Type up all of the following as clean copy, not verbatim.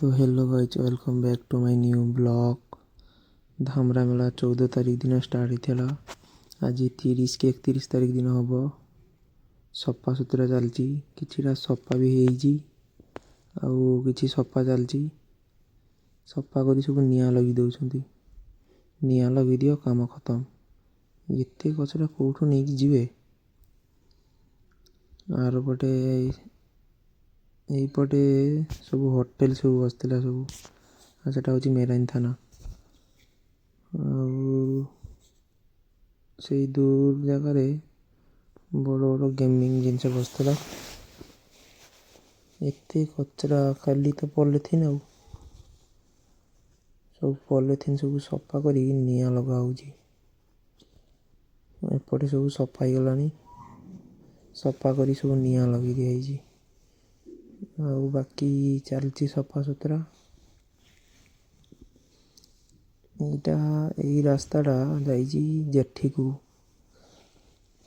तो hello guys, welcome back to my new blog. Dhamra मेला 14 तारिख दिन स्टार्ट होता। आज 30 कि 31 तारिख दिन हम सफा सुतरा चलती कि सफा भी कि सफा चलती। सफा कर सब निआं लगी दौरान। निआं लगी दियो काम खत्म। एते कचरा कौटू नहीं जीवे। आर पटे यहीपटे सब होटेल सब बसला सब। सेटा हूँ मेराइन थाना। से दूर जगार बड़ बड़ गेमिंग जिनस बसला। एते कचरा खाली तो पॉलिथिन आउ सब पॉलिथिन सब सफा कर निआं लगा होची। एपटे सब सफा हो गलानी। सफा कर सब निआं लगी दिया। बाकी चलती सफा सुतरा। यही रास्ताटा जाइए जेठी को।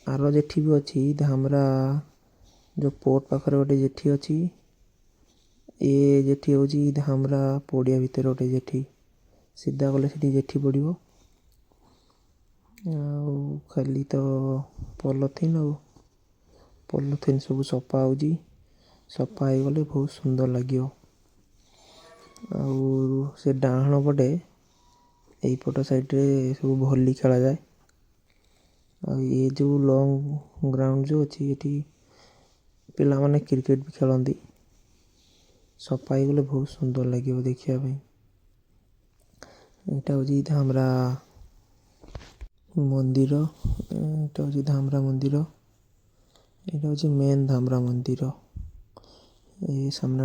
आर जेठी भी अच्छी धामरा जो पोर्ट पाखरे गोटे जेठी अच्छी। ये जेठी हूँ धामरा पड़िया भितर गोटे जेठी। सीधा गले से जेठी पड़ो। खाली तो पॉलिथिन पॉलिथिन सब सफा हो। सफा हो गले बहुत सुंदर लगे। से डाण पटे यहीपट साइड रे सब भली खेला जाए। ये जो लॉन्ग ग्राउंड जो अच्छी ये पिला माने क्रिकेट भी खेलती। सफा हो गले बहुत सुंदर लगे देखा। यहाँ हूँ धामरा मंदिर। यहाँ हूँ धामरा मंदिर। यहाँ हूँ मेन धामरा मंदिर। ये सामने